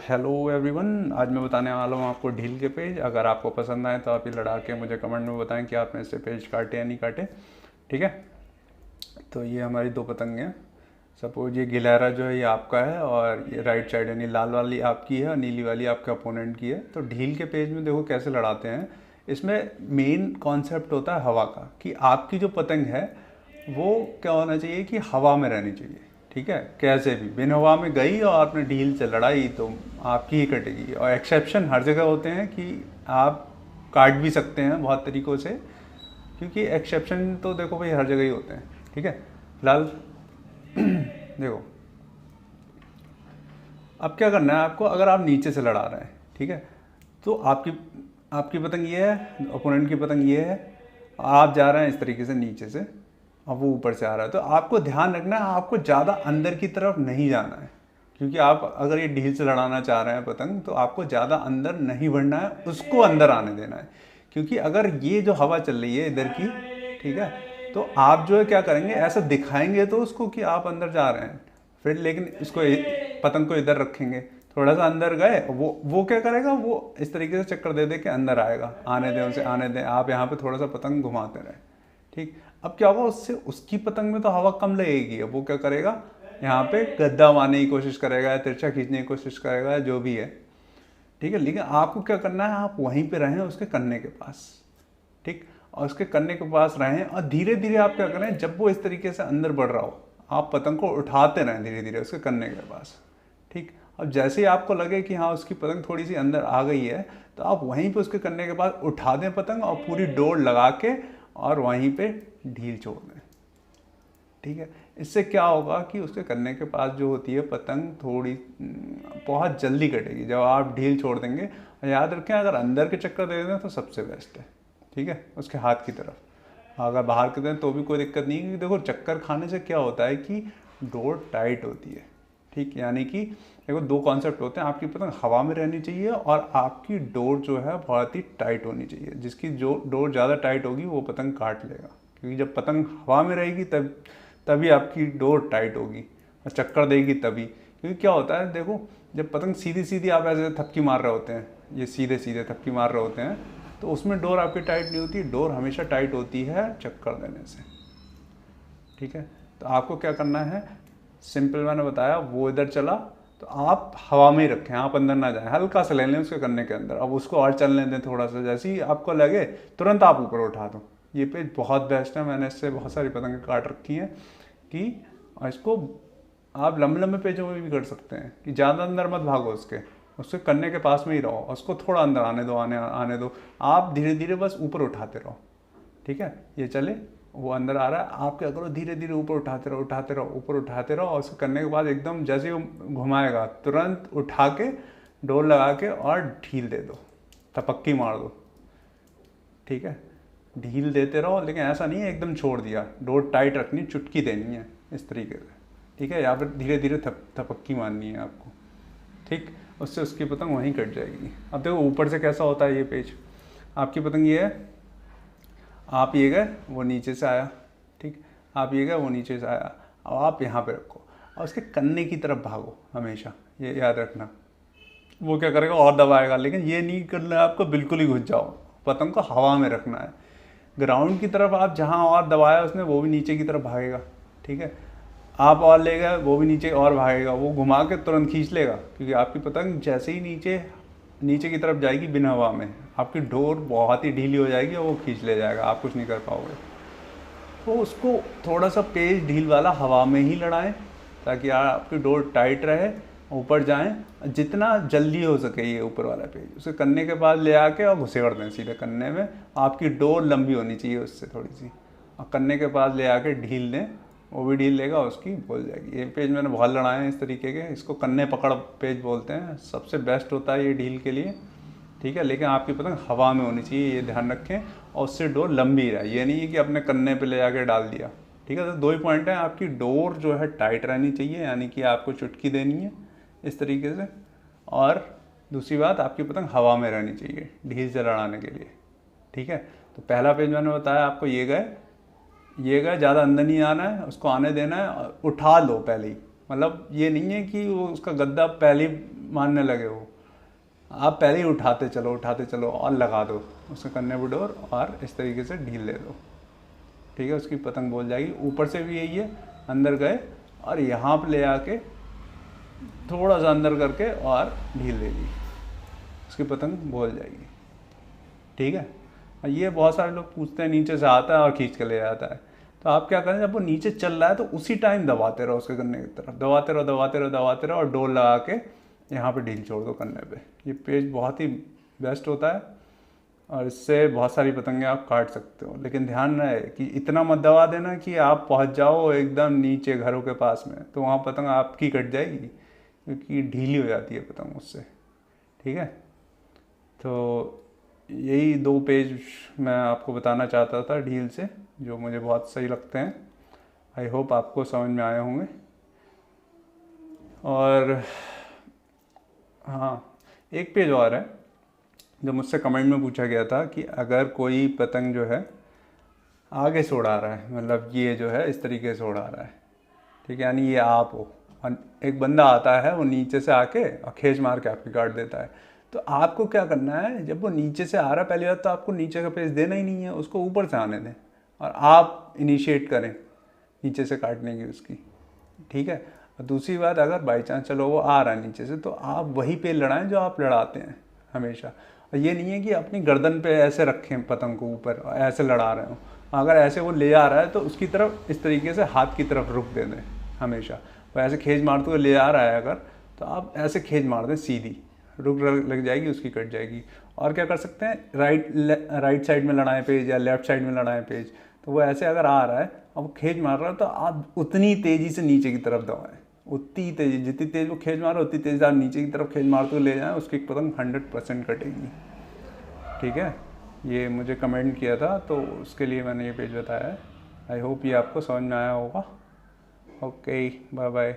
Hello everyone, आज मैं बताने वाला हूँ आपको ढील के पेज। अगर आपको पसंद आए तो आप ये लड़ा के मुझे कमेंट में बताएं कि आपने इससे पेज काटे या नहीं काटे। ठीक है, तो ये हमारी दो पतंग हैं। सपोज ये गिलहरा जो है ये आपका है और ये राइट साइड यानी लाल वाली आपकी है और नीली वाली आपके अपोनेंट की है। तो ढील के पेज में देखो कैसे लड़ाते हैं। इसमें मेन कॉन्सेप्ट होता है हवा का, कि आपकी जो पतंग है वो क्या होना चाहिए कि हवा में रहनी चाहिए। ठीक है, कैसे भी बिन हवा में गई और आपने ढील से लड़ाई तो आपकी ही कटेगी। और एक्सेप्शन हर जगह होते हैं कि आप काट भी सकते हैं बहुत तरीक़ों से, क्योंकि एक्सेप्शन तो देखो भाई हर जगह ही होते हैं। ठीक है, फिलहाल देखो अब क्या करना है आपको। अगर आप नीचे से लड़ा रहे हैं, ठीक है, तो आपकी आपकी पतंग ये है, ओपोनेंट की पतंग ये है, आप जा रहे हैं इस तरीके से नीचे से, अब वो ऊपर से आ रहा है। तो आपको ध्यान रखना है, आपको ज़्यादा अंदर की तरफ नहीं जाना है, क्योंकि आप अगर ये ढील से लड़ाना चाह रहे हैं पतंग तो आपको ज़्यादा अंदर नहीं बढ़ना है, उसको अंदर आने देना है। क्योंकि अगर ये जो हवा चल रही है इधर की, ठीक है, तो आप जो है क्या करेंगे, ऐसा दिखाएंगे तो उसको कि आप अंदर जा रहे हैं, फिर लेकिन इसको पतंग को इधर रखेंगे, थोड़ा सा अंदर गए, वो क्या करेगा, वो इस तरीके से चक्कर दे दे के अंदर आएगा। आने दें उसे, आने दें। आप यहाँ पे थोड़ा सा पतंग घुमाते रहे। ठीक, अब क्या होगा, उससे उसकी पतंग में तो हवा कम लगेगी। अब वो क्या करेगा, यहाँ पे गद्दा मारने की कोशिश करेगा या तिरछा खींचने की कोशिश करेगा, जो भी है। ठीक है, लेकिन आपको क्या करना है, आप वहीं पे रहें उसके कन्ने के पास। ठीक, और उसके कन्ने के पास रहें और धीरे धीरे आप क्या करें, जब वो इस तरीके से अंदर बढ़ रहा हो आप पतंग को उठाते रहें धीरे धीरे उसके कन्ने के पास। ठीक, अब जैसे ही आपको लगे कि हाँ उसकी पतंग थोड़ी सी अंदर आ गई है, तो आप वहीं पे उसके कन्ने के पास उठा दें पतंग और पूरी डोर लगा के और वहीं पे ढील छोड़ दें। ठीक है, इससे क्या होगा कि उसके कन्ने के पास जो होती है पतंग थोड़ी बहुत जल्दी कटेगी जब आप ढील छोड़ देंगे। और याद रखें, अगर अंदर के चक्कर दे दें तो सबसे बेस्ट है। ठीक है, उसके हाथ की तरफ। अगर बाहर के दें तो भी कोई दिक्कत नहीं है, क्योंकि देखो चक्कर खाने से क्या होता है कि डोर टाइट होती है। ठीक, यानी कि देखो दो कॉन्सेप्ट होते हैं, आपकी पतंग हवा में रहनी चाहिए और आपकी डोर जो है बहुत ही टाइट होनी चाहिए। जिसकी जो डोर ज़्यादा टाइट होगी वो पतंग काट लेगा, क्योंकि जब पतंग हवा में रहेगी तभी आपकी डोर टाइट होगी और चक्कर देगी तभी। क्योंकि क्या होता है देखो, जब पतंग सीधी सीधी आप ऐसे थपकी मार रहे होते हैं, ये सीधे सीधे थपकी मार रहे होते हैं, तो उसमें डोर आपकी टाइट नहीं होती। डोर हमेशा टाइट होती है चक्कर देने से। ठीक है, तो आपको क्या करना है, सिंपल मैंने बताया, वो इधर चला तो आप हवा में ही रखें, आप अंदर ना जाएं, हल्का सा ले लें उसके करने के अंदर। अब उसको और चलने दें थोड़ा सा, जैसे ही आपको लगे तुरंत आप ऊपर उठा दो। ये पेज बहुत बेस्ट है, मैंने इससे बहुत सारी पतंगें काट रखी हैं। कि इसको आप लंबे लंबे पेजों में भी कर सकते हैं, कि ज़्यादा अंदर मत भागो उसके करने के पास में ही रहो, उसको थोड़ा अंदर आने दो, आने दो। आप धीरे धीरे बस ऊपर उठाते रहो। ठीक है, ये चले, वो अंदर आ रहा है, आप क्या करो, धीरे धीरे ऊपर उठाते रहो, उठाते रहो, ऊपर उठाते रहो। और उसको करने के बाद एकदम जैसे ही घुमाएगा तुरंत उठा के डोर लगा के और ढील दे दो, टपक्की मार दो। ठीक है, ढील देते रहो, लेकिन ऐसा नहीं है एकदम छोड़ दिया, डोर टाइट रखनी, चुटकी देनी है इस तरीके से। ठीक है, या फिर धीरे धीरे थपक्की मारनी है आपको। ठीक, उससे उसकी पतंग वहीं कट जाएगी। अब देखो ऊपर से कैसा होता है ये पेज, आपकी पतंग ये है, आप ये गए वो नीचे से आया। ठीक, आप ये गए वो नीचे से आया, अब आप यहाँ पे रखो और उसके कन्ने की तरफ भागो हमेशा, ये याद रखना। वो क्या करेगा, और दबाएगा, लेकिन ये नहीं करना है आपको, बिल्कुल ही घुस जाओ, पतंग को हवा में रखना है। ग्राउंड की तरफ आप जहाँ और दबाया उसने वो भी नीचे की तरफ भागेगा। ठीक है, आप और ले गए वो भी नीचे और भागेगा, वो घुमा के तुरंत खींच लेगा, क्योंकि आपकी पतंग जैसे ही नीचे की तरफ जाएगी बिना हवा में, आपकी डोर बहुत ही ढीली हो जाएगी और वो खींच ले जाएगा, आप कुछ नहीं कर पाओगे। तो उसको थोड़ा सा पेज ढील वाला हवा में ही लड़ाएं, ताकि आपकी डोर टाइट रहे, ऊपर जाएं जितना जल्दी हो सके। ये ऊपर वाला पेज उसे कन्ने के पास ले आके और घुसेड़ दें सीधे कन्ने में। आपकी डोर लंबी होनी चाहिए उससे थोड़ी सी, और कन्ने के पास ले आके ढील दें, वो भी ढील लेगा, उसकी बोल जाएगी। ये पेज मैंने बहुत लड़ाए हैं इस तरीके के, इसको कन्ने पकड़ पेज बोलते हैं, सबसे बेस्ट होता है ये ढील के लिए। ठीक है, लेकिन आपकी पतंग हवा में होनी चाहिए, ये ध्यान रखें, और उससे डोर लंबी रहे। ये नहीं है कि अपने कन्ने पे ले जाके डाल दिया। ठीक है, तो दो ही पॉइंट हैं, आपकी डोर जो है टाइट रहनी चाहिए, यानी कि आपको चुटकी देनी है इस तरीके से, और दूसरी बात आपकी पतंग हवा में रहनी चाहिए ढील से लड़ाने के लिए। ठीक है, तो पहला पेज मैंने बताया आपको, ये गए, ज़्यादा अंदर नहीं आना है, उसको आने देना है, उठा लो पहले ही। मतलब ये नहीं है कि वो उसका गद्दा पहले ही मारने लगे वो, आप पहले ही उठाते चलो और लगा दो उसके कन्ने पे डोर और इस तरीके से ढील दे दो, ठीक है। उसकी पतंग बोल जाएगी। ऊपर से भी यही है, अंदर गए और यहाँ पे ले आके थोड़ा सा अंदर करके और ढील दे दी, उसकी पतंग बोल जाएगी, ठीक है। और ये बहुत सारे लोग पूछते हैं नीचे से आता है और खींच के ले जाता है, तो आप क्या करें, जब वो नीचे चल रहा है तो उसी टाइम दबाते रहो उसके कन्ने की तरफ, दबाते रहो और डोर लगा के यहाँ पे ढील छोड़ दो कन्ने पे। ये पेज बहुत ही बेस्ट होता है और इससे बहुत सारी पतंगें आप काट सकते हो। लेकिन ध्यान रहे कि इतना मत दबा देना कि आप पहुँच जाओ एकदम नीचे घरों के पास में, तो वहाँ पतंग आपकी कट जाएगी, क्योंकि ढीली हो जाती है पतंग उससे, ठीक है। तो यही 2 पेज मैं आपको बताना चाहता था ढील से, जो मुझे बहुत सही लगते हैं। आई होप आपको समझ में आए होंगे। और हाँ, एक पेज और है जो मुझसे कमेंट में पूछा गया था कि अगर कोई पतंग जो है आगे से उड़ा रहा है, मतलब ये जो है इस तरीके से उड़ा रहा है, ठीक है, यानी ये आप हो, एक बंदा आता है वो नीचे से आके और खींच मार के आपकी काट देता है, तो आपको क्या करना है, जब वो नीचे से आ रहा है पहली बात तो आपको नीचे का पेज देना ही नहीं है, उसको ऊपर से आने दें और आप इनिशिएट करें नीचे से काटने की उसकी, ठीक है। और दूसरी बात, अगर बाई चांस चलो वो आ रहा है नीचे से, तो आप वही पेज लड़ाएं जो आप लड़ाते हैं हमेशा। और ये नहीं है कि अपनी गर्दन पे ऐसे रखें पतंग को ऊपर और ऐसे लड़ा रहे हो, अगर ऐसे वो ले आ रहा है तो उसकी तरफ इस तरीके से हाथ की तरफ रुख दे दें हमेशा। वो ऐसे खींच मारते हुए ले आ रहा है अगर, तो आप ऐसे खींच मार दें सीधी, रुक लग जाएगी, उसकी कट जाएगी। और क्या कर सकते हैं, राइट साइड में लड़ाएं पेज या लेफ्ट साइड में लड़ाएं पेज, तो वो ऐसे अगर आ रहा है और वो खींच मार रहा है तो आप उतनी तेज़ी से नीचे की तरफ दबाएं, उतनी तेज़ी, जितनी तेज़ वो खींच मार रहा है उतनी तेज़ आप नीचे की तरफ खींच मारते हुए ले जाएं, उसकी पतंग 100% कटेगी, ठीक है। ये मुझे कमेंट किया था तो उसके लिए मैंने ये पेज बताया है। आई होप ये आपको समझ में आया होगा। Okay, bye bye.